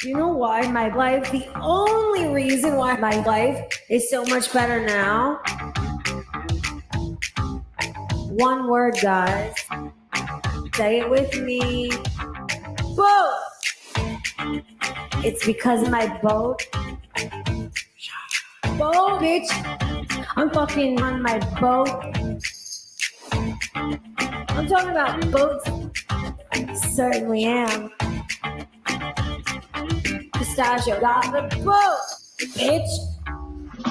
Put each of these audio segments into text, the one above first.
You know why my life, the only reason why my life is so much better now? One word, guys. Say it with me. Boat! It's because of my boat. Boat, bitch! I'm fucking on my boat. I'm talking about boats. Certainly am. Pistachio got the boat, bitch.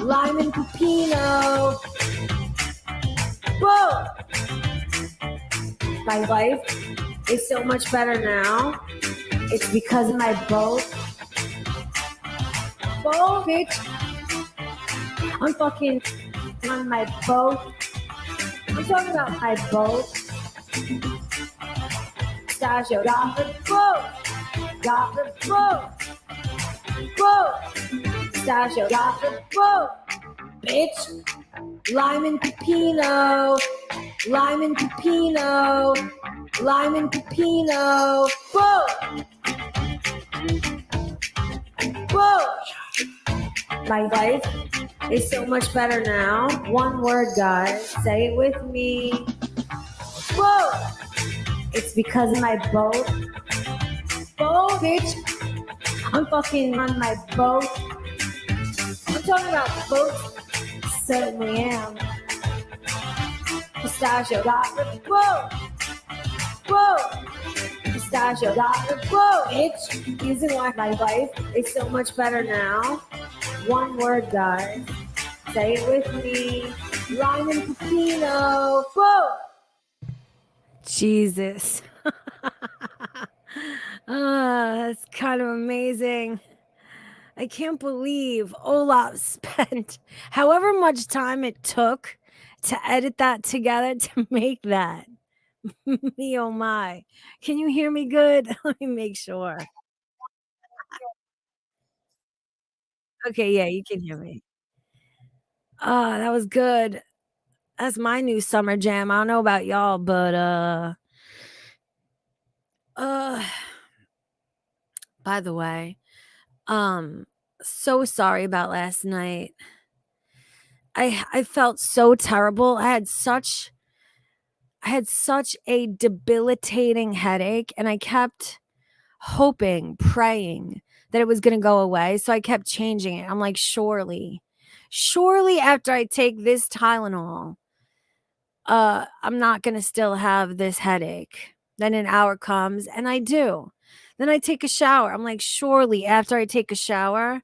Lime and pepino. Boat! My life is so much better now. It's because of my boat. Boat, bitch. I'm fucking on my boat. I'm talking about my boat. Pistachio got the boat. Got the boat. Boat. Pistachio got the boat. Bitch. Lime and pepino. Lime and pepino. Lime and pepino. Boat. Boat. My life is so much better now. One word, guys. Say it with me. Boat. It's because of my boat. Boat, bitch. I'm fucking on my boat. I'm talking about boats. Certainly am. Pistachio got the boat. Boat. Pistachio got the boat, bitch. Reason why my life is so much better now. One word, guys. Say it with me. Lime and pepino. Boat. Jesus. That's kind of amazing. I can't believe Olaf spent however much time it took to edit that together to make that. Me, oh my. Can you hear me good? Let me make sure. Okay, yeah, you can hear me. That was good. That's my new summer jam. I don't know about y'all, but uh by the way, um so sorry about last night. I felt so terrible. I had such a debilitating headache and I kept hoping, praying that it was going to go away. So I kept changing it. I'm like, surely after I take this Tylenol, I'm not going to still have this headache. Then an hour comes and I do. Then I take a shower. I'm like, surely after I take a shower,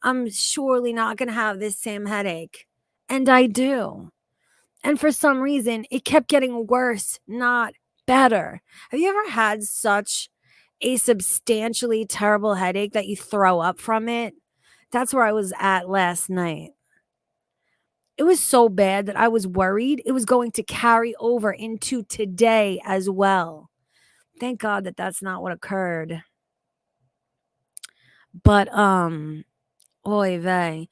I'm surely not going to have this same headache. And I do. And for some reason, it kept getting worse, not better. Have you ever had such a substantially terrible headache that you throw up from it? That's where I was at last night. It was so bad that I was worried it was going to carry over into today as well. Thank God that that's not what occurred. But oy vey.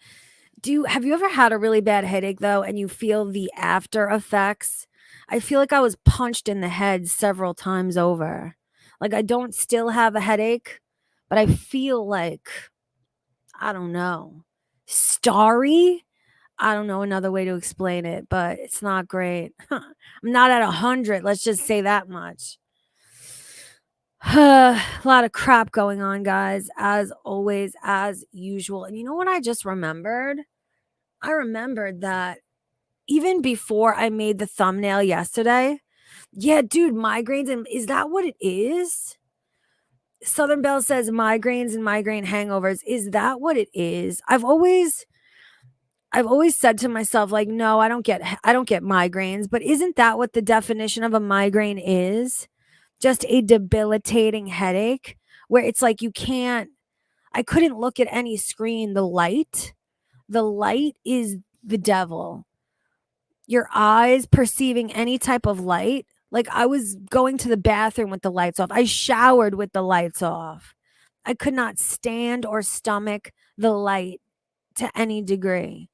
Have you ever had a really bad headache though and you feel the after effects? I feel like I was punched in the head several times over. Like I don't still have a headache, but I feel like I don't know. Starry? I don't know another way to explain it, but it's not great. I'm not at 100, let's just say that much. A lot of crap going on, guys, as always, as usual. And you know what I just remembered? I remembered that even before I made the thumbnail yesterday, yeah, dude, migraines, and is that what it is? Southern Belle says migraines and migraine hangovers. Is that what it is? I've always said to myself, like, no, I don't get migraines, but isn't that what the definition of a migraine is? Just a debilitating headache where it's like I couldn't look at any screen. The light is the devil. Your eyes perceiving any type of light. Like I was going to the bathroom with the lights off. I showered with the lights off. I could not stand or stomach the light to any degree.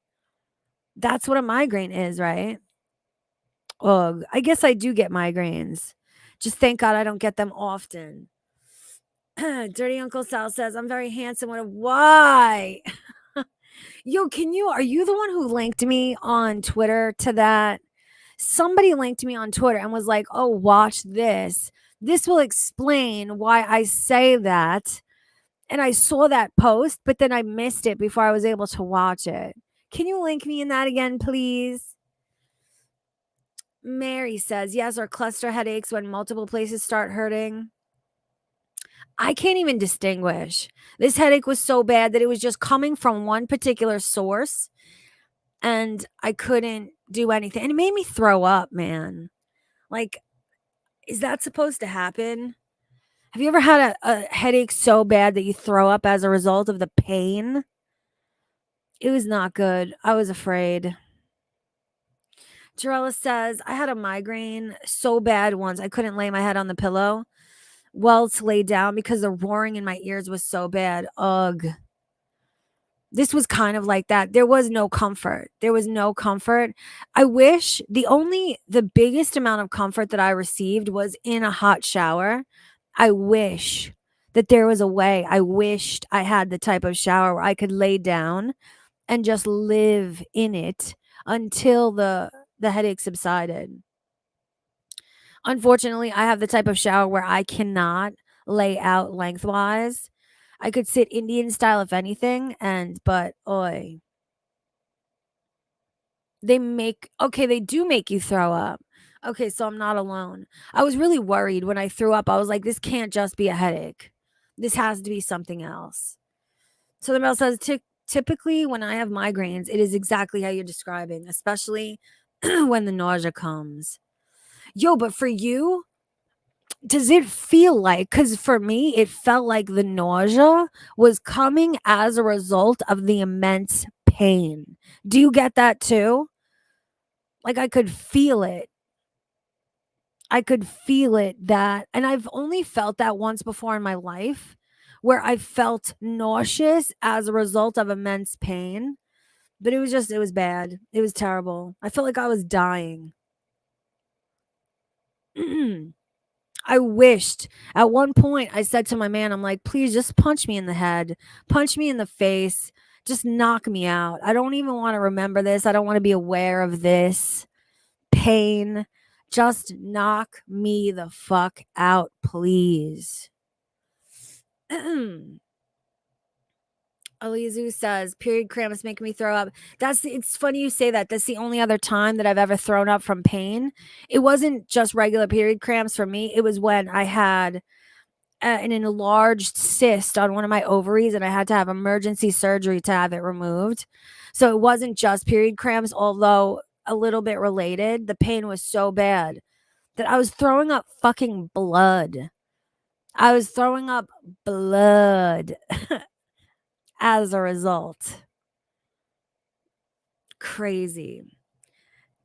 That's what a migraine is, right? I guess I do get migraines. Just thank God I don't get them often. Dirty Uncle Sal says, I'm very handsome. Why? Yo, are you the one who linked me on Twitter to that? Somebody linked me on Twitter and was like, oh, watch this. This will explain why I say that. And I saw that post, but then I missed it before I was able to watch it. Can you link me in that again, please? Mary says, yes, or cluster headaches when multiple places start hurting. I can't even distinguish. This headache was so bad that it was just coming from one particular source and I couldn't do anything. And it made me throw up, man. Like, is that supposed to happen? Have you ever had a headache so bad that you throw up as a result of the pain? It was not good. I was afraid. Jarella says, I had a migraine so bad once I couldn't lay my head on the pillow well to lay down because the roaring in my ears was so bad. Ugh. This was kind of like that. There was no comfort. I wish the biggest amount of comfort that I received was in a hot shower. I wish that there was a way. I wished I had the type of shower where I could lay down and just live in it until the headache subsided. Unfortunately, I have the type of shower where I cannot lay out lengthwise. I could sit Indian style if anything, but oi. They do make you throw up. Okay, so I'm not alone. I was really worried when I threw up. I was like, this can't just be a headache. This has to be something else. So the mail says, typically when I have migraines, it is exactly how you're describing, especially when the nausea comes. Yo, but for you, does it feel like, because for me, it felt like the nausea was coming as a result of the immense pain. Do you get that too? Like I could feel it. And I've only felt that once before in my life where I felt nauseous as a result of immense pain. But it was bad. It was terrible. I felt like I was dying. I wished at one point I said to my man, I'm like, please just punch me in the head, punch me in the face, just knock me out. I don't even want to remember this. I don't want to be aware of this pain. Just knock me the fuck out, please. Alizu says, period cramps make me throw up. It's funny you say that. That's the only other time that I've ever thrown up from pain. It wasn't just regular period cramps for me. It was when I had an enlarged cyst on one of my ovaries and I had to have emergency surgery to have it removed. So it wasn't just period cramps, although a little bit related. The pain was so bad that I was throwing up fucking blood. As a result. Crazy.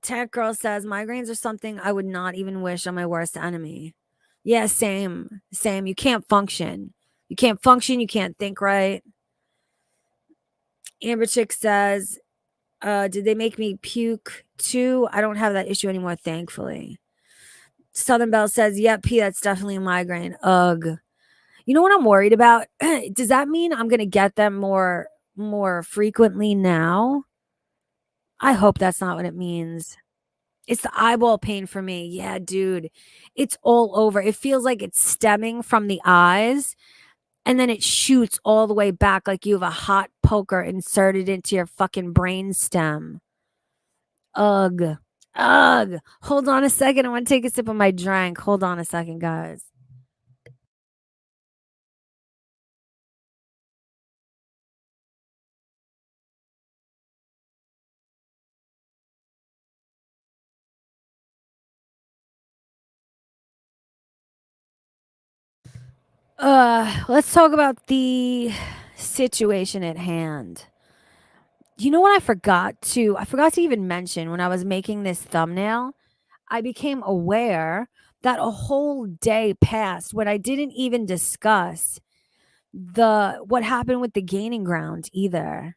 Tech Girl says, migraines are something I would not even wish on my worst enemy. Yeah, same. You can't function. You can't think right. Amber Chick says, did they make me puke too? I don't have that issue anymore, thankfully. Southern Belle says, yep, P, that's definitely a migraine. Ugh. You know what I'm worried about? Does that mean I'm going to get them more frequently now? I hope that's not what it means. It's the eyeball pain for me. Yeah, dude. It's all over. It feels like it's stemming from the eyes and then it shoots all the way back like you have a hot poker inserted into your fucking brain stem. Ugh. Ugh. Hold on a second. I want to take a sip of my drink. Hold on a second, guys. Let's talk about the situation at hand. You know what I forgot to even mention when I was making this thumbnail? I became aware that a whole day passed when I didn't even discuss what happened with the gaining ground either.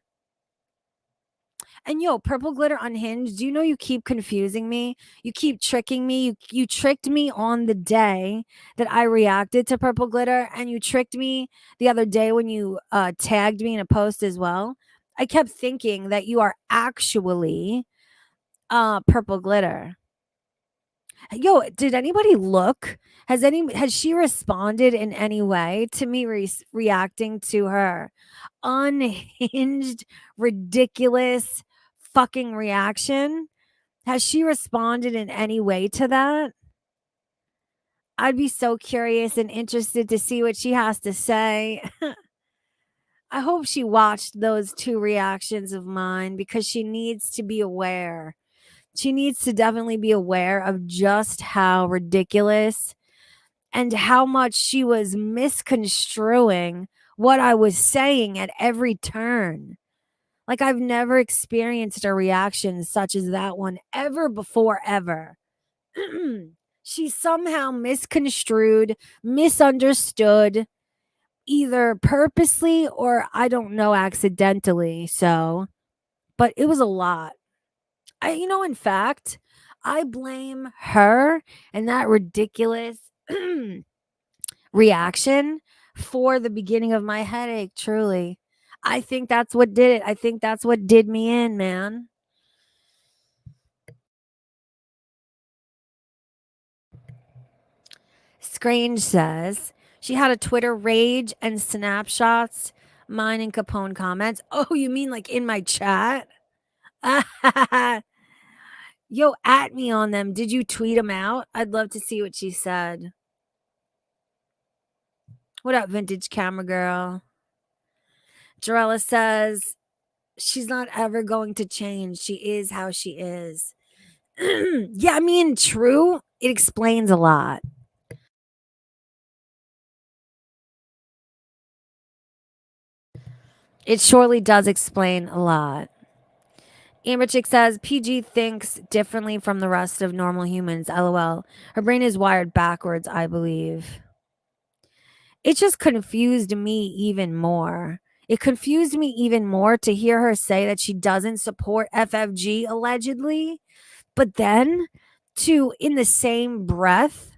And yo, Purple Glitter Unhinged, do you know you keep confusing me? You keep tricking me. You tricked me on the day that I reacted to Purple Glitter, and you tricked me the other day when you tagged me in a post as well. I kept thinking that you are actually Purple Glitter. Yo, did anybody look? Has she responded in any way to me reacting to her unhinged, ridiculous fucking reaction? Has she responded in any way to that? I'd be so curious and interested to see what she has to say. I hope she watched those two reactions of mine because she needs to be aware. She needs to definitely be aware of just how ridiculous and how much she was misconstruing what I was saying at every turn. Like, I've never experienced a reaction such as that one ever before, ever. She somehow misconstrued, misunderstood, either purposely or I don't know, accidentally. So, but it was a lot. In fact, I blame her and that ridiculous reaction for the beginning of my headache, truly. I think that's what did it. I think that's what did me in, man. Scrange says she had a Twitter rage and snapshots, mine and Capone comments. Oh, you mean like in my chat? Yo, at me on them. Did you tweet them out? I'd love to see what she said. What up, vintage camera girl? Jarella says she's not ever going to change. She is how she is. Yeah, I mean, true. It explains a lot. It surely does explain a lot. Amber Chick says PG thinks differently from the rest of normal humans. LOL. Her brain is wired backwards, I believe. It just confused me even more. It confused me even more to hear her say that she doesn't support FFG allegedly, but then to, in the same breath,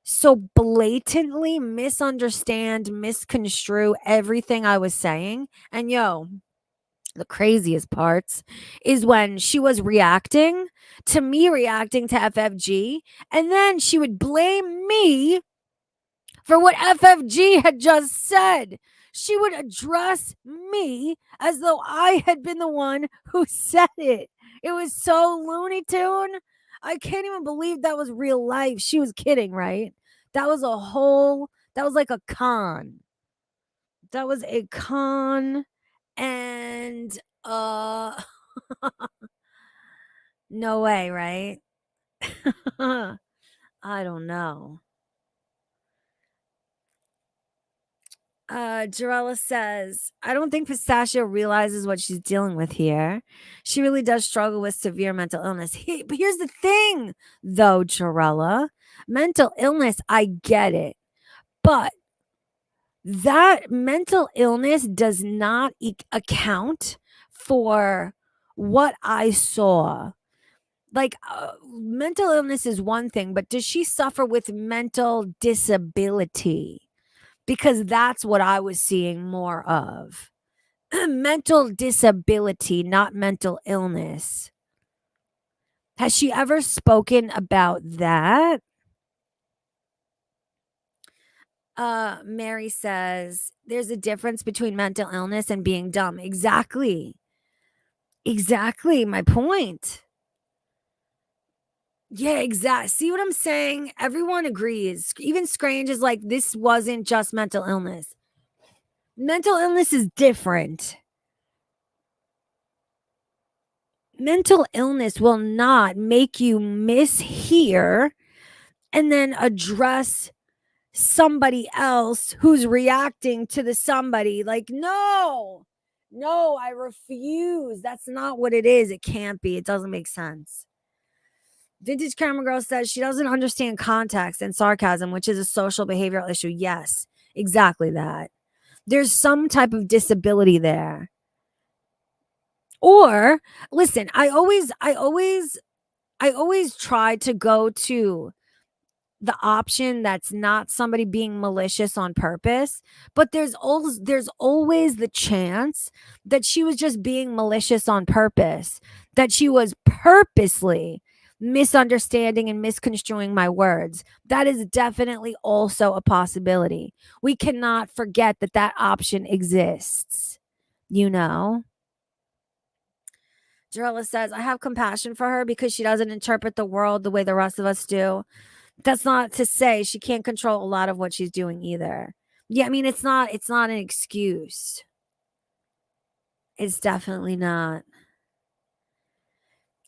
so blatantly misunderstand, misconstrue everything I was saying. And yo, the craziest parts is when she was reacting to me reacting to FFG, and then she would blame me for what FFG had just said. She would address me as though I had been the one who said it. It was so Looney Tune. I can't even believe that was real life. She was kidding, right? That was like a con. That was a con. And no way, right? I don't know. Jarella says, I don't think Pistachio realizes what she's dealing with here. She really does struggle with severe mental illness. But here's the thing, though, Jarella. Mental illness, I get it. But that mental illness does not account for what I saw. Like, mental illness is one thing, but does she suffer with mental disability? Because that's what I was seeing more of. Mental disability, not mental illness. Has she ever spoken about that? Mary says there's a difference between mental illness and being dumb. Exactly. Exactly my point. Yeah, exactly. See what I'm saying? Everyone agrees. Even Scrange is like, this wasn't just mental illness. Mental illness is different. Mental illness will not make you mishear and then address somebody else who's reacting to the somebody. Like, no, I refuse. That's not what it is. It can't be. It doesn't make sense. Vintage Camera Girl says she doesn't understand context and sarcasm, which is a social behavioral issue. Yes, exactly that. There's some type of disability there. Or listen, I always try to go to the option that's not somebody being malicious on purpose, but there's always the chance that she was just being malicious on purpose, that she was purposely misunderstanding and misconstruing my words. That is definitely also a possibility. We cannot forget that that option exists, you know? Jarella says, I have compassion for her because she doesn't interpret the world the way the rest of us do. That's not to say she can't control a lot of what she's doing either. Yeah, I mean it's not an excuse. It's definitely not.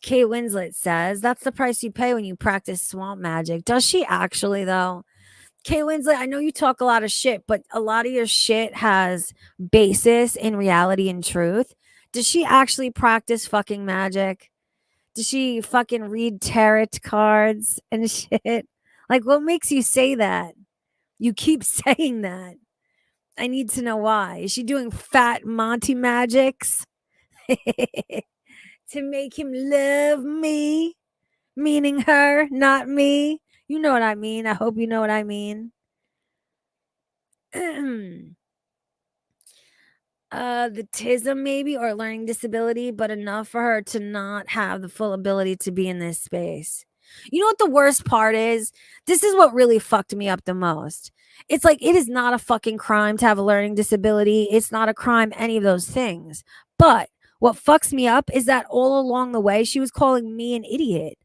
Kate Winslet says, that's the price you pay when you practice swamp magic. Does she actually though? Kate Winslet, I know you talk a lot of shit, but a lot of your shit has basis in reality and truth. Does she actually practice fucking magic? Does she fucking read tarot cards and shit? Like, what makes you say that? You keep saying that. I need to know why. Is she doing fat Monty magics to make him love me? Meaning her, not me. You know what I mean. I hope you know what I mean. The tism maybe, or learning disability, but enough for her to not have the full ability to be in this space. You know what the worst part is? This is what really fucked me up the most. It's like it is not a fucking crime to have a learning disability. It's not a crime, any of those things. But what fucks me up is that all along the way, she was calling me an idiot.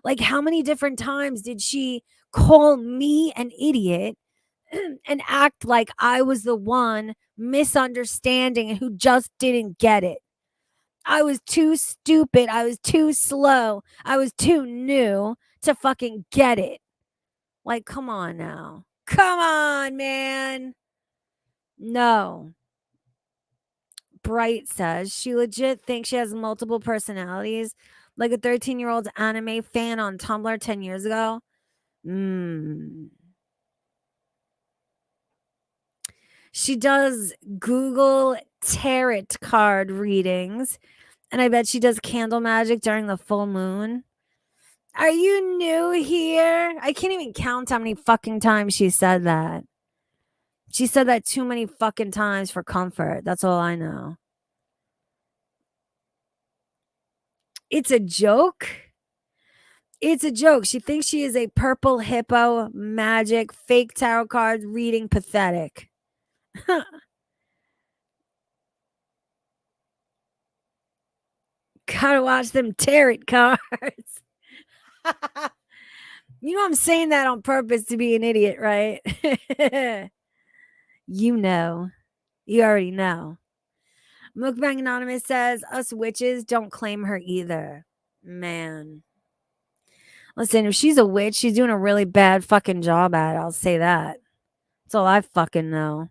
Like, how many different times did she call me an idiot and act like I was the one misunderstanding and who just didn't get it? I was too stupid. I was too slow. I was too new to fucking get it. Like, come on now. Come on, man. No. Bright says she legit thinks she has multiple personalities, like a 13-year-old anime fan on Tumblr 10 years ago. She does Google tarot card readings, and I bet she does candle magic during the full moon. Are you new here? I can't even count how many fucking times she said that. She said that too many fucking times for comfort. That's all I know. It's a joke. It's a joke. She thinks she is a purple hippo, magic, fake tarot cards reading pathetic. Gotta watch them tarot cards. You know I'm saying that on purpose to be an idiot, right? You know. You already know. Mukbang Anonymous says, us witches don't claim her either. Man. Listen, if she's a witch, she's doing a really bad fucking job at it. I'll say that. That's all I fucking know.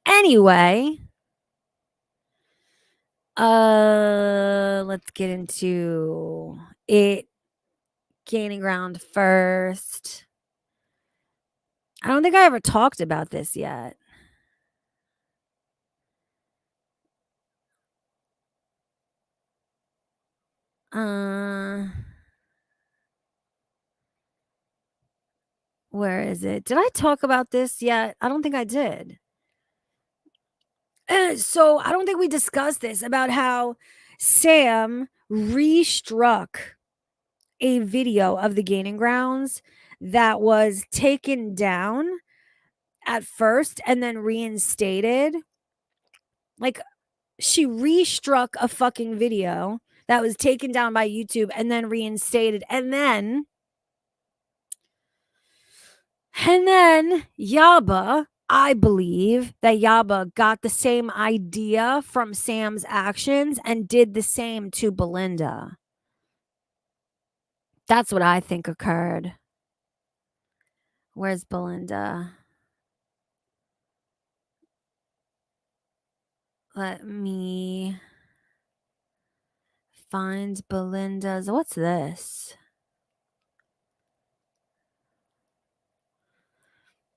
Anyway, let's get into it gaining ground first. I don't think I ever talked about this yet. Where is it? Did I talk about this yet? I don't think I did. So I don't think we discussed this about how Sam restruck a video of the gaining grounds that was taken down at first and then reinstated. Like, she restruck a fucking video that was taken down by YouTube and then reinstated. And then Yaba, I believe that Yaba got the same idea from Sam's actions and did the same to Belinda. That's what I think occurred. Where's Belinda? Let me find Belinda's. What's this?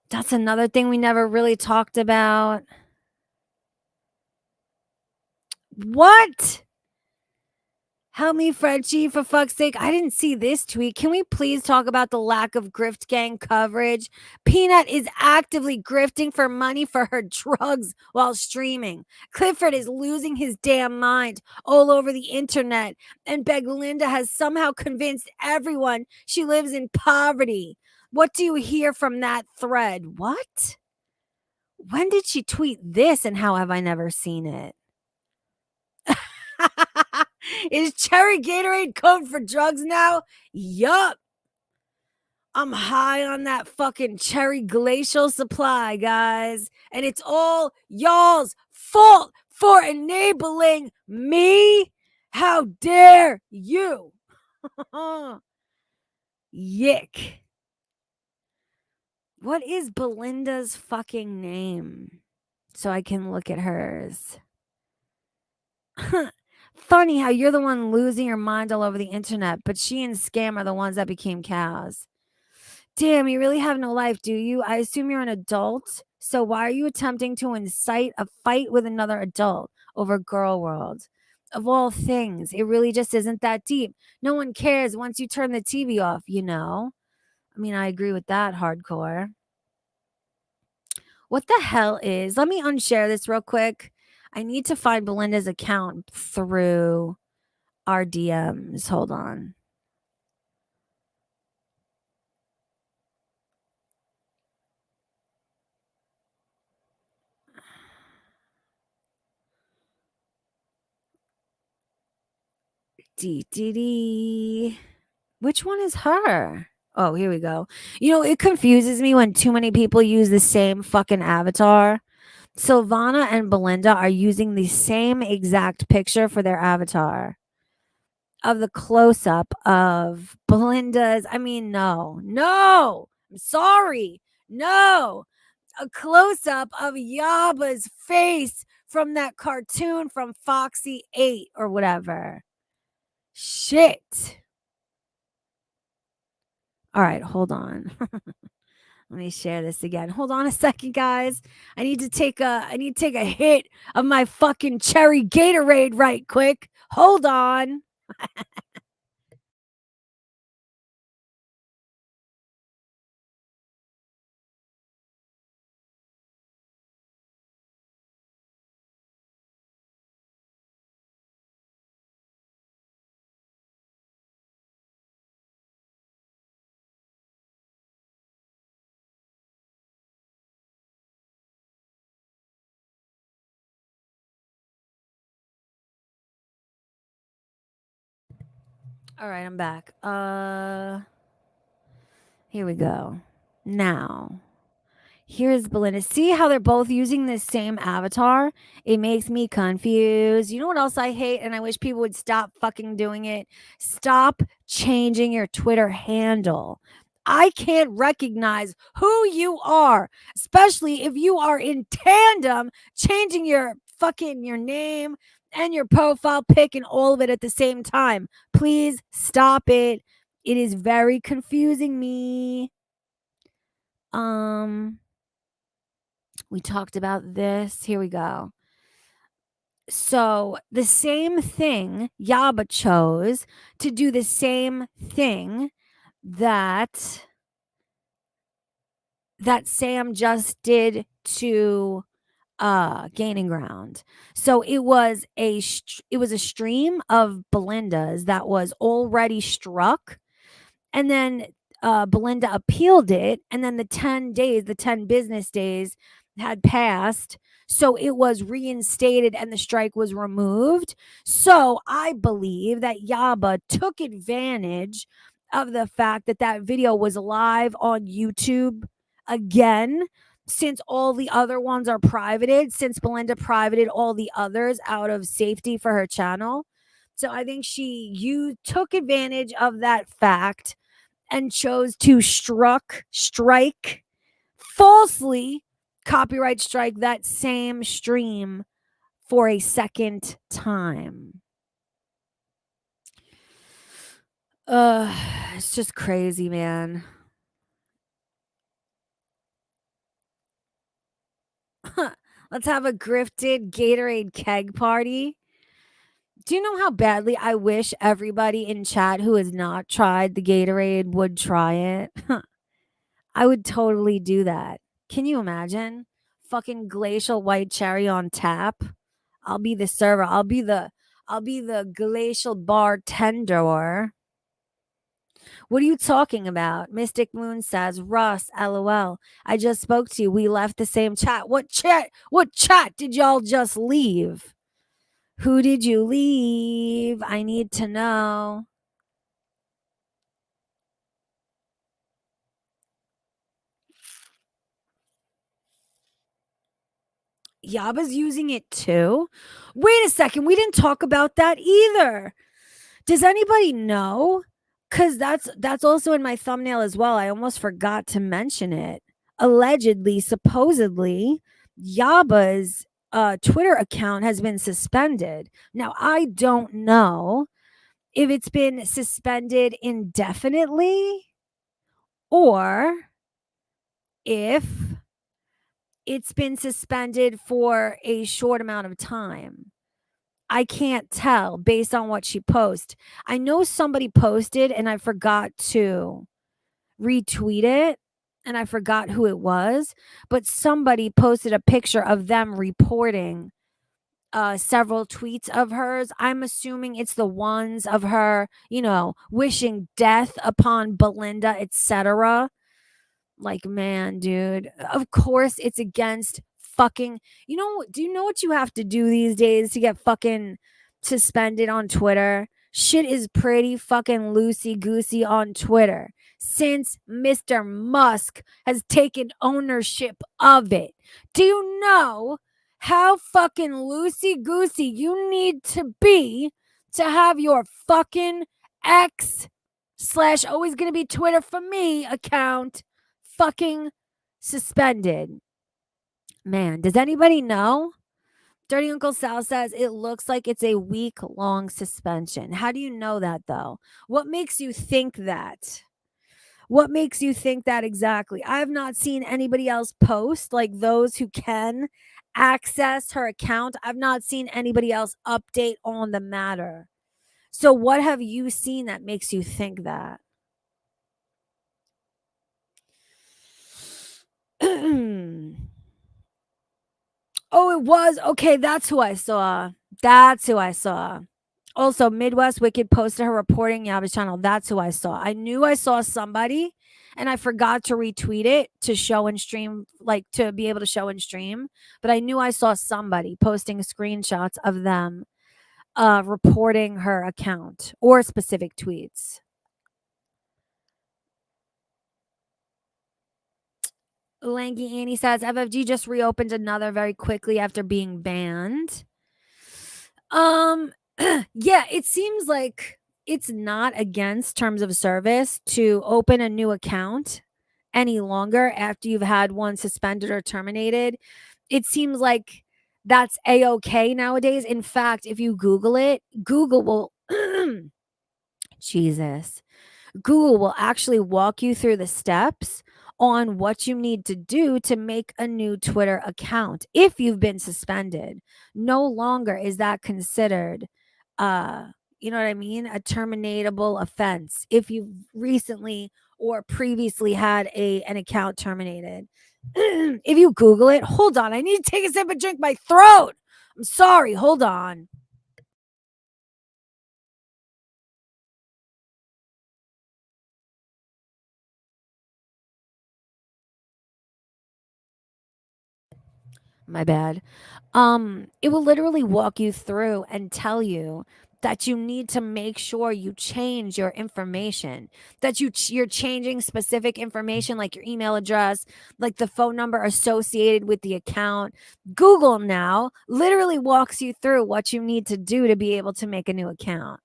That's another thing we never really talked about. What? Help me, Frenchie, for fuck's sake. I didn't see this tweet. Can we please talk about the lack of grift gang coverage? Peanut is actively grifting for money for her drugs while streaming. Clifford is losing his damn mind all over the internet. And Belinda has somehow convinced everyone she lives in poverty. What do you hear from that thread? What? When did she tweet this and how have I never seen it? Is cherry Gatorade code for drugs now? Yup. I'm high on that fucking cherry glacial supply, guys. And it's all y'all's fault for enabling me. How dare you? Yick. What is Belinda's fucking name? So I can look at hers. Funny how you're the one losing your mind all over the internet, but she and Scam are the ones that became cows. Damn, you really have no life, do you? I assume you're an adult. So why are you attempting to incite a fight with another adult over Girl World? Of all things, it really just isn't that deep. No one cares once you turn the TV off, you know? I mean, I agree with that hardcore. What the hell is? Let me unshare this real quick. I need to find Belinda's account through our DMs. Hold on. Which one is her? Oh, here we go. You know, it confuses me when too many people use the same fucking avatar. Silvana and Belinda are using the same exact picture for their avatar of the close up of Belinda's. I mean, no, I'm sorry. No, a close up of Yaba's face from that cartoon from Foxy 8 or whatever. Shit. All right, hold on. Let me share this again. Hold on a second, guys. I need to take a hit of my fucking cherry Gatorade right quick. Hold on. All right, I'm back. Here we go. Now, here's Belinda. See how they're both using the same avatar? It makes me confused. You know what else I hate? And I wish people would stop fucking doing it. Stop changing your Twitter handle. I can't recognize who you are, especially if you are in tandem changing your name and your profile pic and all of it at the same time. Please stop it. It is very confusing me. We talked about this. Here we go. So the same thing, Yaba chose to do the same thing that Sam just did to Gaining Ground. So it was a stream of Belinda's that was already struck, and then Belinda appealed it, and then the 10 business days had passed. So it was reinstated and the strike was removed. So I believe that Yaba took advantage of the fact that that video was live on YouTube again, since all the other ones are privated, since Belinda privated all the others out of safety for her channel. So I think you took advantage of that fact and chose to strike falsely copyright strike that same stream for a second time. It's just crazy, man. Let's have a grifted Gatorade keg party. Do you know how badly I wish everybody in chat who has not tried the Gatorade would try it? I would totally do that. Can you imagine? Fucking glacial white cherry on tap. I'll be the server. I'll be the glacial bartender. What are you talking about? Mystic Moon says, Russ, LOL. I just spoke to you. We left the same chat. What chat? What chat did y'all just leave? Who did you leave? I need to know. Yaba's using it too? Wait a second. We didn't talk about that either. Does anybody know? Cuz that's also in my thumbnail as well. I almost forgot to mention it. Allegedly, supposedly, Yaba's Twitter account has been suspended. Now, I don't know if it's been suspended indefinitely or if it's been suspended for a short amount of time. I can't tell based on what she posts. I know somebody posted and I forgot to retweet it and I forgot who it was, but somebody posted a picture of them reporting several tweets of hers. I'm assuming it's the ones of her, wishing death upon Belinda, etc. Like, man, dude, of course it's against fucking, do you know what you have to do these days to get fucking suspended on Twitter? Shit is pretty fucking loosey goosey on Twitter since Mr. Musk has taken ownership of it. Do you know how fucking loosey goosey you need to be to have your fucking X slash always gonna be Twitter for me account fucking suspended? Man, does anybody know? Dirty Uncle Sal says it looks like it's a week-long suspension. How do you know that, though? What makes you think that? What makes you think that exactly? I have not seen anybody else post, like those who can access her account. I've not seen anybody else update on the matter. So, what have you seen that makes you think that? Oh, it was? Okay, that's who I saw. That's who I saw. Also, Midwest Wicked posted her reporting Yaba's channel. That's who I saw. I knew I saw somebody and I forgot to retweet it to show and stream, like to be able to show and stream. But I knew I saw somebody posting screenshots of them reporting her account or specific tweets. Lanky Annie says FFG just reopened another very quickly after being banned. Yeah, it seems like it's not against terms of service to open a new account any longer after you've had one suspended or terminated. It seems like that's a-okay nowadays. In fact, if you Google it, Google will Jesus. Google will actually walk you through the steps on what you need to do to make a new Twitter account if you've been suspended. No longer is that considered you know what I mean, a terminatable offense if you've recently or previously had an account terminated. If you Google it, hold on, I need to take a sip and drink my throat. I'm sorry, hold on. My bad. It will literally walk you through and tell you that you need to make sure you change your information, that you're changing specific information like your email address, like the phone number associated with the account. Google now literally walks you through what you need to do to be able to make a new account.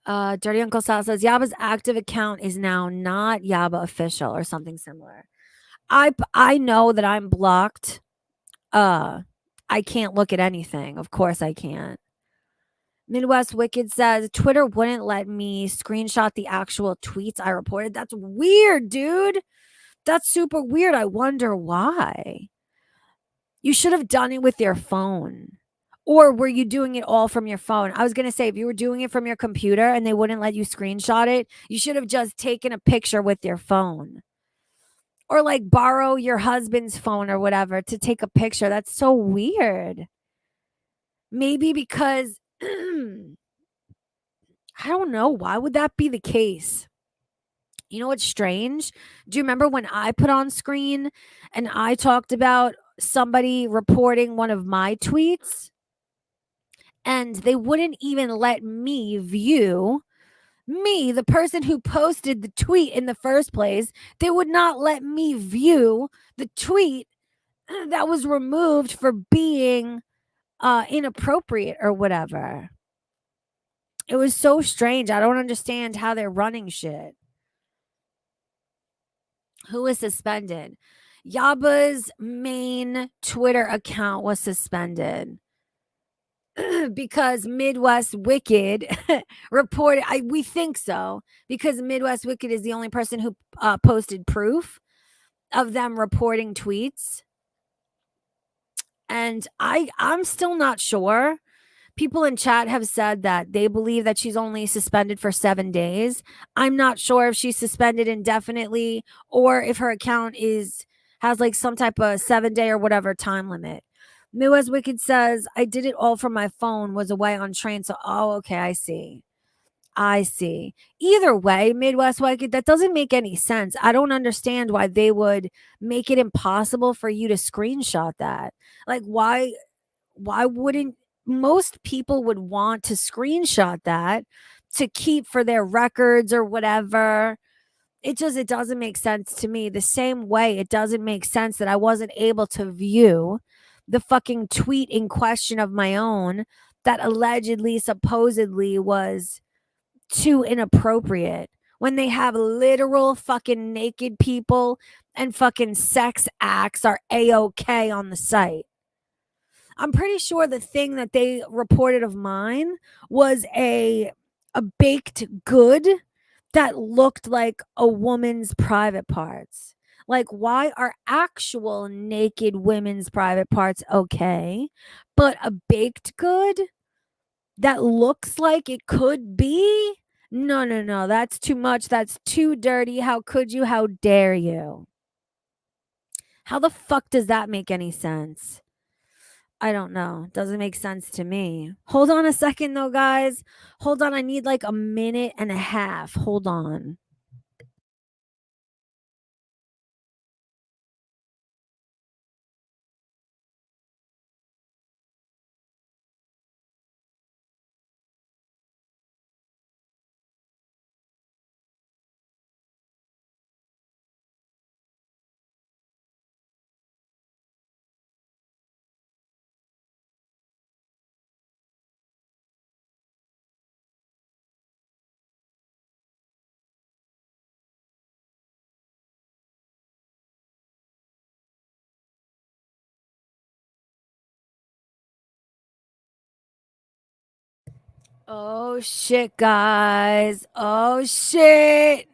Dirty Uncle Sal says Yaba's active account is now not Yaba official or something similar. I know that I'm blocked. I can't look at anything. Of course I can't. Midwest Wicked says Twitter wouldn't let me screenshot the actual tweets I reported. That's weird, dude. That's super weird. I wonder why. You should have done it with your phone. Or were you doing it all from your phone? I was going to say, if you were doing it from your computer and they wouldn't let you screenshot it, you should have just taken a picture with your phone. Or like borrow your husband's phone or whatever to take a picture. That's so weird. Maybe because I don't know. Why would that be the case? You know what's strange? Do you remember when I put on screen and I talked about somebody reporting one of my tweets and they wouldn't even let me view me, the person who posted the tweet in the first place? They would not let me view the tweet that was removed for being inappropriate or whatever. It was so strange. I don't understand how they're running shit. Who is suspended? Yaba's main Twitter account was suspended because Midwest Wicked reported. We think so because Midwest Wicked is the only person who posted proof of them reporting tweets, and I'm still not sure. People in chat have said that they believe that she's only suspended for 7 days. I'm not sure if she's suspended indefinitely or if her account has like some type of 7-day or whatever time limit. Midwest Wicked says, I did it all from my phone, was away on train. So, oh, okay, I see. I see. Either way, Midwest Wicked, that doesn't make any sense. I don't understand why they would make it impossible for you to screenshot that. Like, why wouldn't most people would want to screenshot that to keep for their records or whatever? It doesn't make sense to me. The same way it doesn't make sense that I wasn't able to view the fucking tweet in question of my own that allegedly supposedly was too inappropriate when they have literal fucking naked people and fucking sex acts are a-okay on the site. I'm pretty sure the thing that they reported of mine was a baked good that looked like a woman's private parts. Like, why are actual naked women's private parts okay, but a baked good that looks like it could be? No, no, no. That's too much. That's too dirty. How could you? How dare you? How the fuck does that make any sense? I don't know. Doesn't make sense to me. Hold on a second, though, guys. Hold on. I need like a minute and a half. Hold on. Oh, shit, guys. Oh, shit.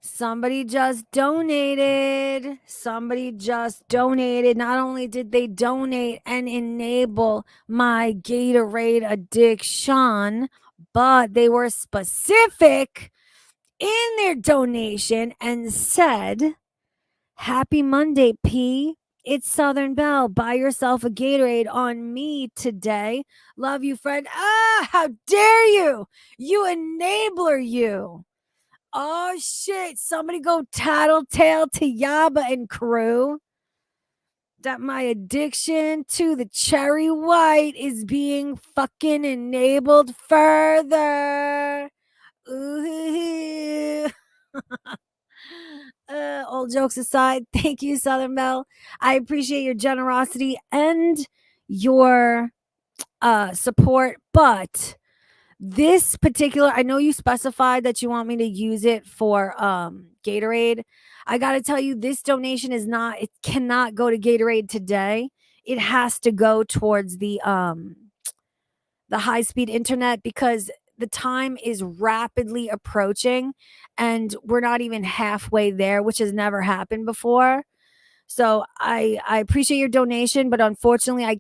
Somebody just donated. Somebody just donated. Not only did they donate and enable my Gatorade addiction, but they were specific in their donation and said, Happy Monday, P. It's Southern Belle. Buy yourself a Gatorade on me today. Love you, friend. Ah, how dare you? You enabler, you. Oh, shit. Somebody go tattletale to Yaba and crew that my addiction to the cherry white is being fucking enabled further. Ooh. All jokes aside, thank you, Southern Belle. I appreciate your generosity and your support, but this particular, I know you specified that you want me to use it for Gatorade. I got to tell you, this donation is not, it cannot go to Gatorade today. It has to go towards the high speed internet because the time is rapidly approaching and we're not even halfway there, which has never happened before. So I appreciate your donation, but unfortunately I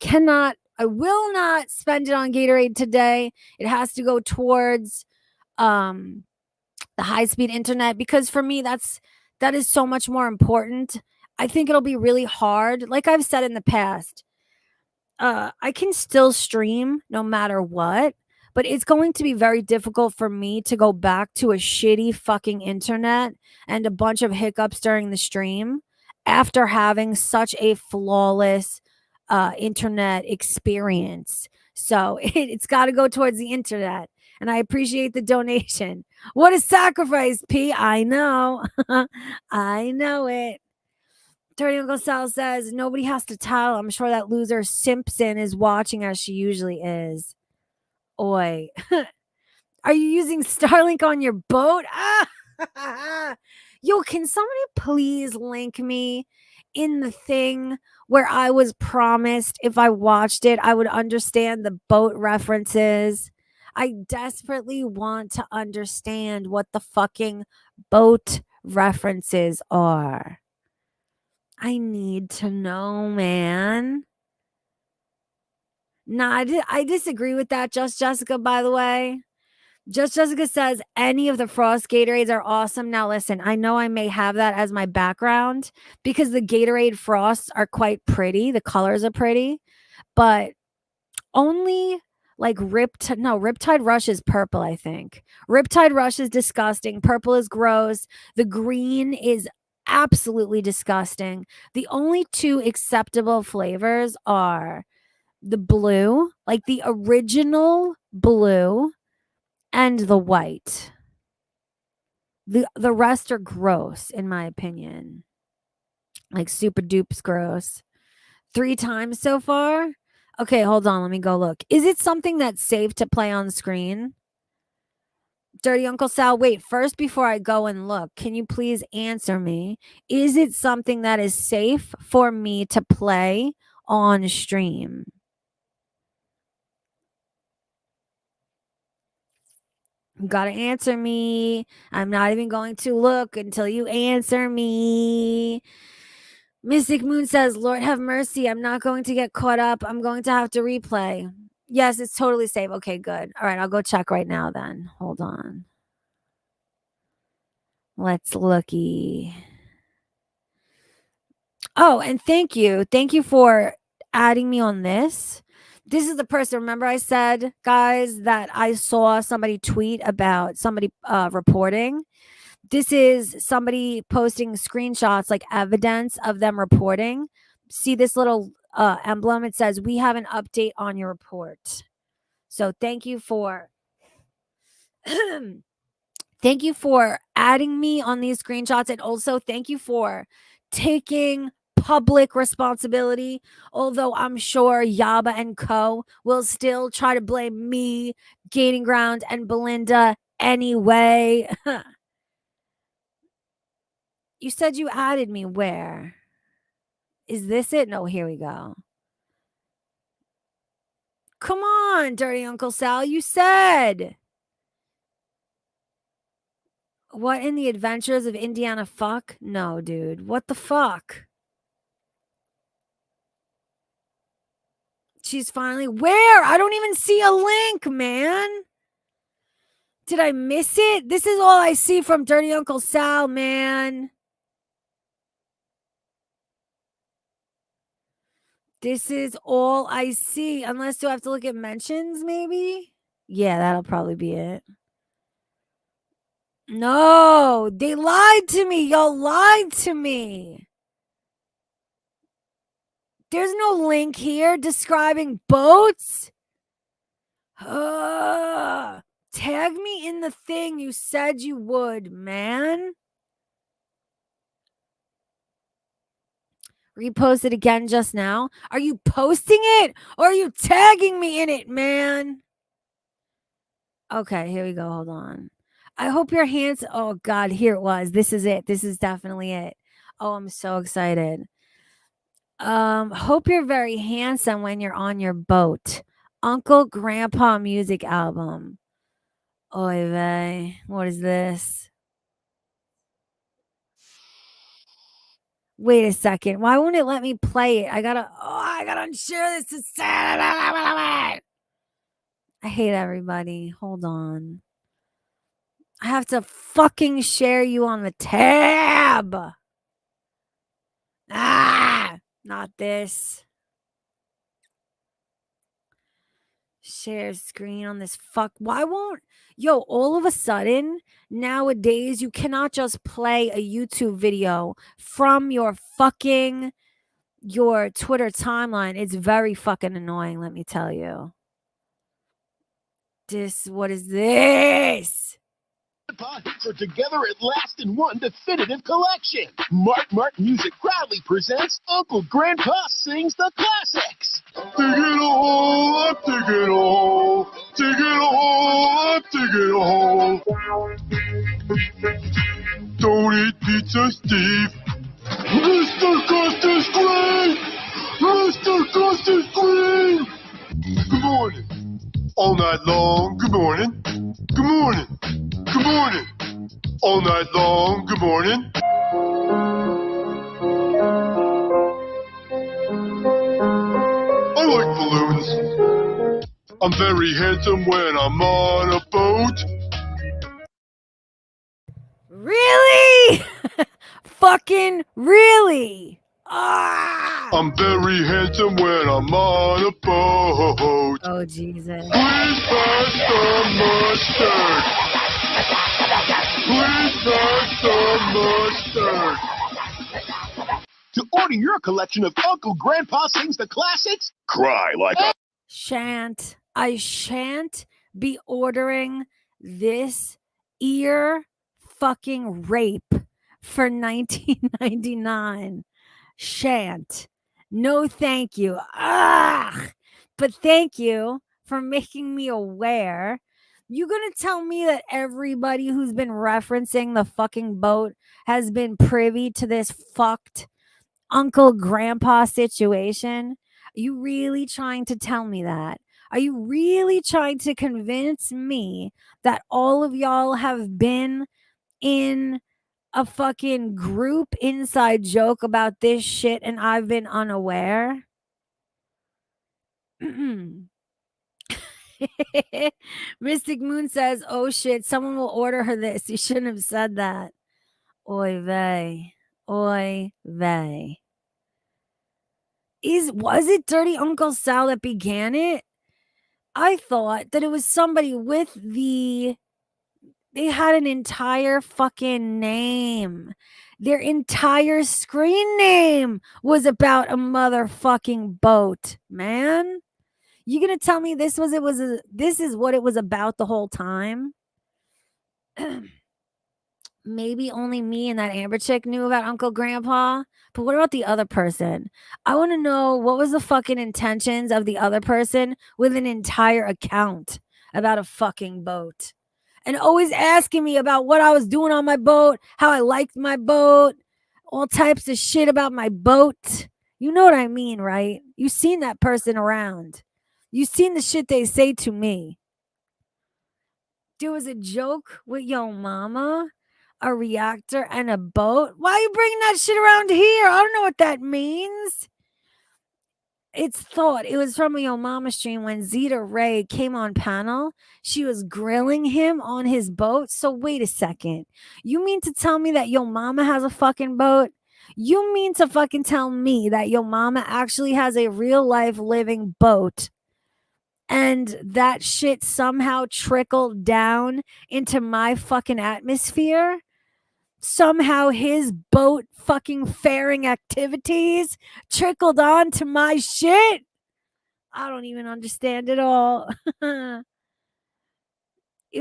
will not spend it on Gatorade today. It has to go towards um the high speed internet, because for me that is so much more important. I think it'll be really hard. Like I've said in the past, I can still stream no matter what, but it's going to be very difficult for me to go back to a shitty fucking internet and a bunch of hiccups during the stream after having such a flawless internet experience. So it's got to go towards the internet. And I appreciate the donation. What a sacrifice, P. I know. I know it. Dirty Uncle Sal says, nobody has to tell. I'm sure that loser Simpson is watching as she usually is. Oi. Are you using Starlink on your boat? Ah! Yo, can somebody please link me in the thing where I was promised if I watched it, I would understand the boat references? I desperately want to understand what the fucking boat references are. I need to know, man. Nah, I disagree with that. Just Jessica, by the way. Just Jessica says any of the Frost Gatorades are awesome. Now, listen, I know I may have that as my background because the Gatorade Frosts are quite pretty. The colors are pretty, but only like Riptide Rush is purple, I think. Riptide Rush is disgusting. Purple is gross. The green is absolutely disgusting. The only two acceptable flavors are the blue, like the original blue, and the white. The rest are gross in my opinion. Like super dupes gross. 3 times so far? Okay, hold on, let me go look. Is it something that's safe to play on screen? Dirty Uncle Sal, wait, first before I go and look, can you please answer me? Is it something that is safe for me to play on stream? You gotta answer me. I'm not even going to look until you answer me. Mystic Moon says, Lord have mercy. I'm not going to get caught up. I'm going to have to replay. Yes, it's totally safe. Okay, good. All right, I'll go check right now then. Hold on. Let's looky. Oh, and thank you. Thank you for adding me on this. This is the person. Remember, I said, guys, that I saw somebody tweet about somebody reporting. This is somebody posting screenshots like evidence of them reporting. See this little emblem? It says, we have an update on your report. So thank you for thank you for adding me on these screenshots, and also thank you for taking public responsibility. Although I'm sure Yaba and Co will still try to blame me, Gaining Ground, and Belinda anyway. You said you added me where? Is this it? No, here we go. Come on, Dirty Uncle Sal, you said. What in the Adventures of Indiana Fuck? No, dude. What the fuck? She's finally where? I don't even see a link, man. Did I miss it? This is all I see from Dirty Uncle Sal, man. This is all I see. Unless do I have to look at mentions, maybe? Yeah, that'll probably be it. No, they lied to me. Y'all lied to me. There's no link here describing boats. Tag me in the thing you said you would, man. Repost it again just now. Are you posting it or are you tagging me in it, man? Okay, here we go. Hold on. I hope your hands. Oh, God, here it was. This is it. This is definitely it. Oh, I'm so excited. Hope you're very handsome when you're on your boat. Uncle Grandpa music album. Oy vey. What is this? Wait a second. Why won't it let me play it? I gotta unshare this to sad. I hate everybody. Hold on. I have to fucking share you on the tab. Not this. Share screen on this Why won't all of a sudden nowadays you cannot just play a YouTube video from your Twitter timeline. It's very fucking annoying, let me tell you. What is this? Grandpa hits are together at last in one definitive collection. Mark Music proudly presents Uncle Grandpa Sings the Classics. Dig it all, dig it all, dig it all, dig it all. Don't eat pizza, Steve. Mr. Gust is green! Mr. Gust is green! Good morning. All night long, good morning. Good morning. Good morning. All night long, good morning. I like balloons. I'm very handsome when I'm on a boat. Really? Fucking really? I'm very handsome when I'm on a boat. Oh, Jesus. Please pass the mustard. Please pass the mustard. To order your collection of Uncle Grandpa Sings the Classics, cry like a... I shan't be ordering this ear fucking rape for $19.99. Shan't. No, thank you. But thank you for making me aware. You gonna tell me that everybody who's been referencing the fucking boat has been privy to this fucked uncle grandpa situation? Are you really trying to tell me that? Are you really trying to convince me that all of y'all have been in a fucking group inside joke about this shit and I've been unaware? Mystic Moon says, oh shit, someone will order her this. You shouldn't have said that. Oy vey. Oy vey. Was it Dirty Uncle Sal that began it? I thought that it was somebody with they had an entire fucking name. Their entire screen name was about a motherfucking boat, man. You gonna tell me this is what it was about the whole time? Maybe only me and that Amber chick knew about Uncle Grandpa. But what about the other person? I want to know what was the fucking intentions of the other person with an entire account about a fucking boat. And always asking me about what I was doing on my boat, how I liked my boat, all types of shit about my boat. You know what I mean, right? You've seen that person around. You've seen the shit they say to me. There was a joke with Yo Mama, a reactor, and a boat. Why are you bringing that shit around here? I don't know what that means. It was from a Yo Mama stream when Zeta Ray came on panel. She was grilling him on his boat. So wait a second. You mean to tell me that Yo Mama has a fucking boat? You mean to fucking tell me that Yo Mama actually has a real life living boat? And that shit somehow trickled down into my fucking atmosphere? Somehow his boat fucking faring activities trickled on to my shit? I don't even understand it all. It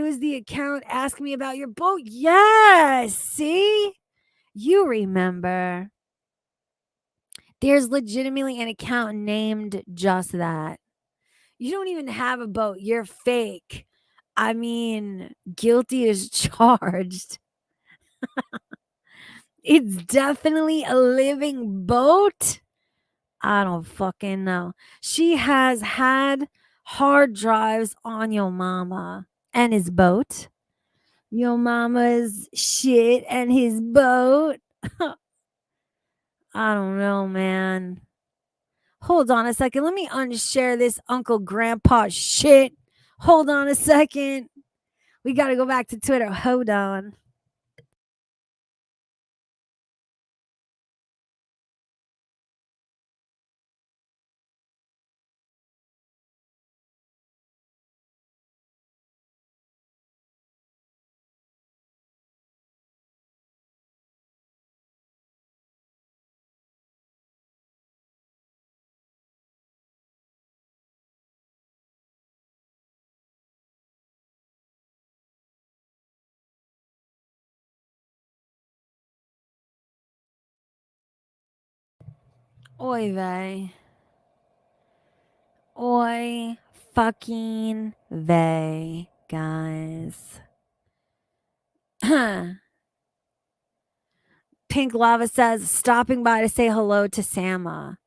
was the account asking me about your boat. Yes, see? You remember. There's legitimately an account named just that. You don't even have a boat. You're fake. I mean, guilty as charged. It's definitely a living boat. I don't fucking know. She has had hard drives on Yo Mama and his boat. Yo Mama's shit and his boat. I don't know, man. Hold on a second. Let me unshare this Uncle Grandpa shit. Hold on a second. We got to go back to Twitter. Hold on. Oy vey. Oy fucking vey, guys. Pink Lava says, stopping by to say hello to Sama.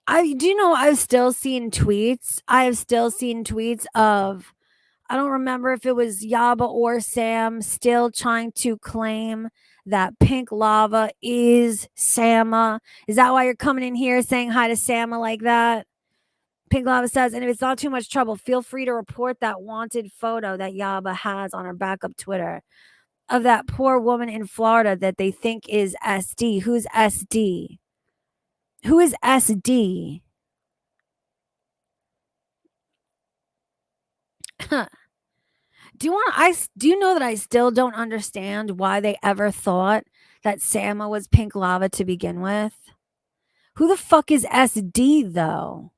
I do know I've still seen tweets. I have still seen tweets of, I don't remember if it was Yaba or Sam still trying to claim that Pink Lava is Sama. Is that why you're coming in here saying hi to Sama like that? Pink Lava says, and if it's not too much trouble, feel free to report that wanted photo that Yaba has on her backup Twitter of that poor woman in Florida that they think is SD. Who's SD? Who is SD? Do you know that I still don't understand why they ever thought that Sama was Pink Lava to begin with? Who the fuck is SD though?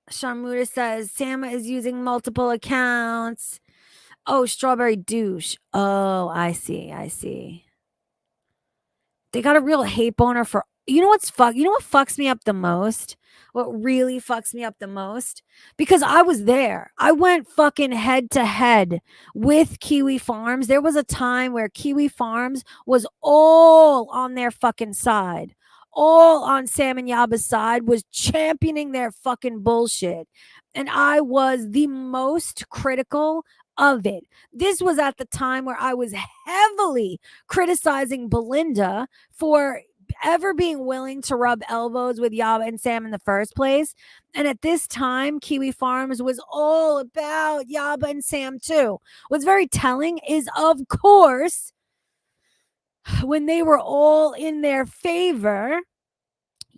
Sharmuta says Sama is using multiple accounts. Oh, strawberry douche. Oh, I see. I see. They got a real hate boner for, you know what fucks me up the most? What really fucks me up the most? Because I was there. I went fucking head to head with Kiwi Farms. There was a time where Kiwi Farms was all on their fucking side. All on Sam and Yaba's side, was championing their fucking bullshit. And I was the most critical of it. This was at the time where I was heavily criticizing Belinda for ever being willing to rub elbows with Yaba and Sam in the first place. And at this time, Kiwi Farms was all about Yaba and Sam too. What's very telling is, of course, when they were all in their favor,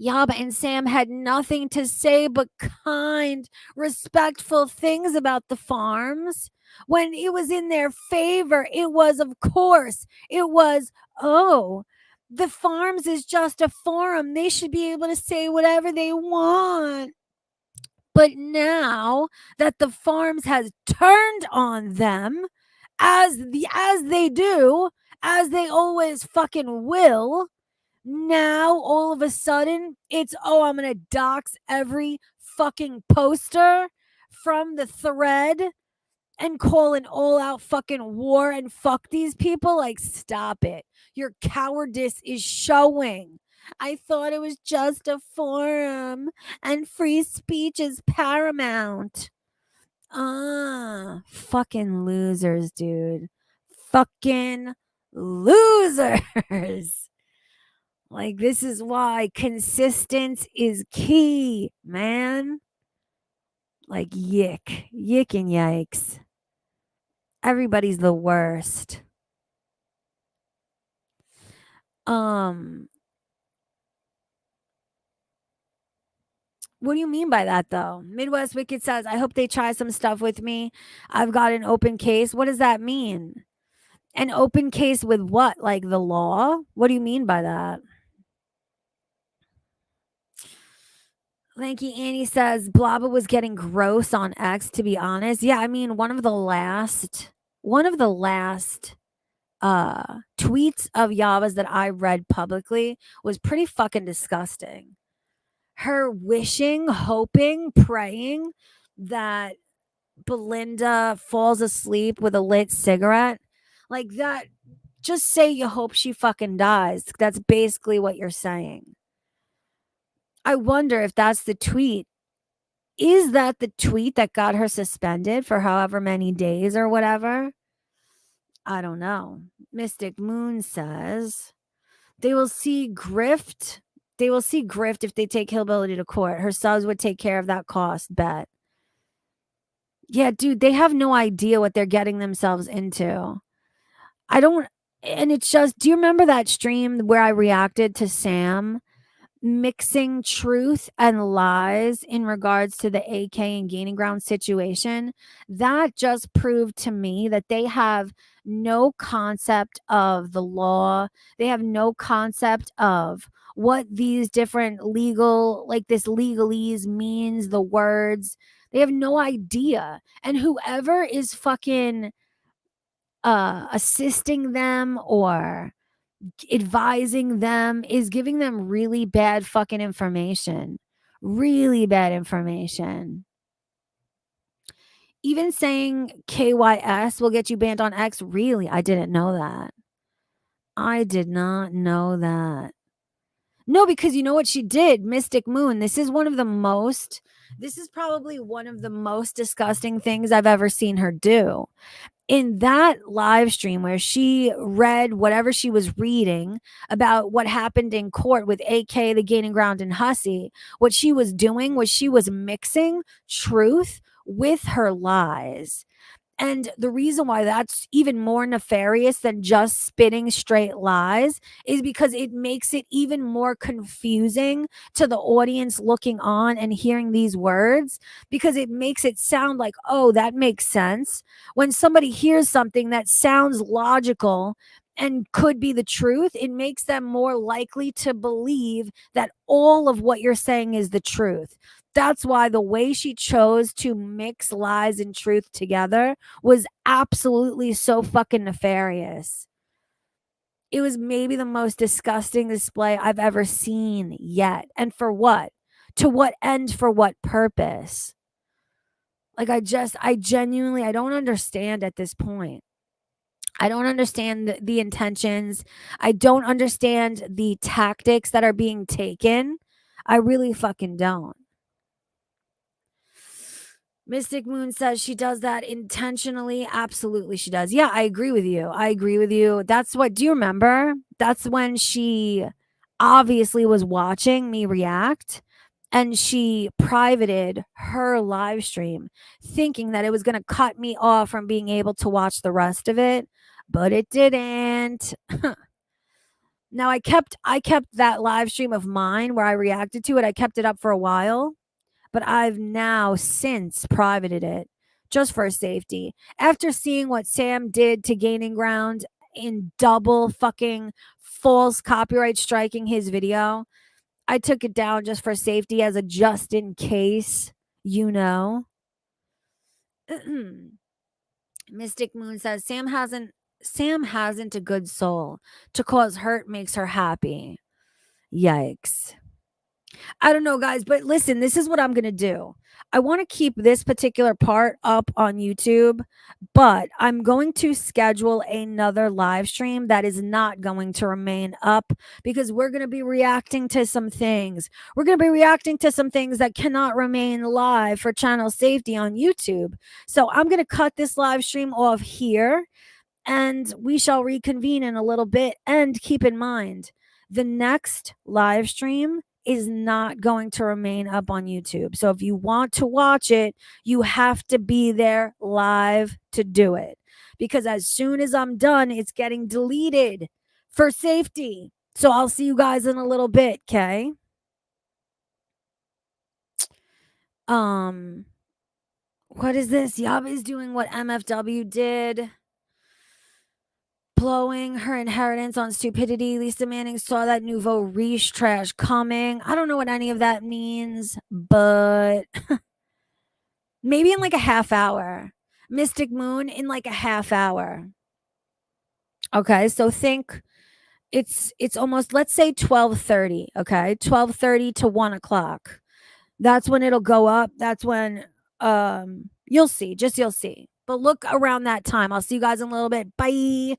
Yaba and Sam had nothing to say but kind, respectful things about the farms. When it was in their favor, it was, of course, it was, oh, the farms is just a forum. They should be able to say whatever they want. But now that the farms has turned on them, as they do, as they always fucking will, now all of a sudden it's, oh, I'm gonna dox every fucking poster from the thread and call an all-out fucking war and fuck these people. Like, stop it. Your cowardice is showing. I thought it was just a forum and free speech is paramount. Fucking losers, dude. Fucking losers. Like, this is why consistence is key, man. Like, yick and yikes. Everybody's the worst. What do you mean by that though? Midwest Wicked says, I hope they try some stuff with me. I've got an open case. What does that mean? An open case with what? Like the law? What do you mean by that? Lanky Annie says Blabba was getting gross on X, to be honest. Yeah, I mean, one of the last tweets of Yava's that I read publicly was pretty fucking disgusting. Her wishing, hoping, praying that Belinda falls asleep with a lit cigarette. Like that, just say you hope she fucking dies. That's basically what you're saying. I wonder if that's the tweet Is that the tweet that got her suspended for however many days or whatever? I don't know. Mystic Moon says they will see grift. They will see grift if they take Hillbilly to court. Her subs would take care of that cost, bet. Yeah, dude, they have no idea what they're getting themselves into. I don't, and it's just, do you remember that stream where I reacted to Sam mixing truth and lies in regards to the AK and Gaining Ground situation? That just proved to me that they have no concept of the law. They have no concept of what these different legal, like this legalese means, the words. They have no idea. And whoever is fucking assisting them or advising them is giving them really bad fucking information. Really bad information. Even saying KYS will get you banned on X, really? I didn't know that. I did not know that. No, because you know what she did? Mystic Moon. This is probably one of the most disgusting things I've ever seen her do. In that live stream where she read whatever she was reading about what happened in court with AK, the Gaining Ground, and Hussey, what she was doing was she was mixing truth with her lies. And the reason why that's even more nefarious than just spitting straight lies is because it makes it even more confusing to the audience looking on and hearing these words, because it makes it sound like, oh, that makes sense. When somebody hears something that sounds logical and could be the truth, it makes them more likely to believe that all of what you're saying is the truth. That's why the way she chose to mix lies and truth together was absolutely so fucking nefarious. It was maybe the most disgusting display I've ever seen yet. And for what? To what end? For what purpose? Like, I genuinely, I don't understand at this point. I don't understand the intentions. I don't understand the tactics that are being taken. I really fucking don't. Mystic Moon says she does that intentionally. Absolutely, she does. Yeah, I agree with you. I agree with you. That's what, do you remember? That's when she obviously was watching me react and she privated her live stream thinking that it was going to cut me off from being able to watch the rest of it, but it didn't. Now I kept that live stream of mine where I reacted to it. I kept it up for a while, but I've now since privated it just for safety. After seeing what Sam did to Gaining Ground in double fucking false copyright striking his video, I took it down just for safety as a just in case, you know. Mystic Moon says Sam hasn't a good soul. To cause hurt makes her happy. Yikes. I don't know, guys, but listen, this is what I'm going to do. I want to keep this particular part up on YouTube, but I'm going to schedule another live stream that is not going to remain up because we're going to be reacting to some things. We're going to be reacting to some things that cannot remain live for channel safety on YouTube. So I'm going to cut this live stream off here and we shall reconvene in a little bit. And keep in mind, the next live stream is not going to remain up on YouTube. So if you want to watch it, you have to be there live to do it. Because as soon as I'm done, it's getting deleted for safety. So I'll see you guys in a little bit, okay? What is this? Yab is doing what MFW did. Blowing her inheritance on stupidity. Lisa Manning saw that nouveau riche trash coming. I don't know what any of that means, but maybe in like a half hour. Mystic Moon in like a half hour. Okay, so think it's almost, let's say 12:30. Okay, 12:30 to 1 o'clock. That's when it'll go up. That's when you'll see. Just you'll see. But look around that time. I'll see you guys in a little bit. Bye.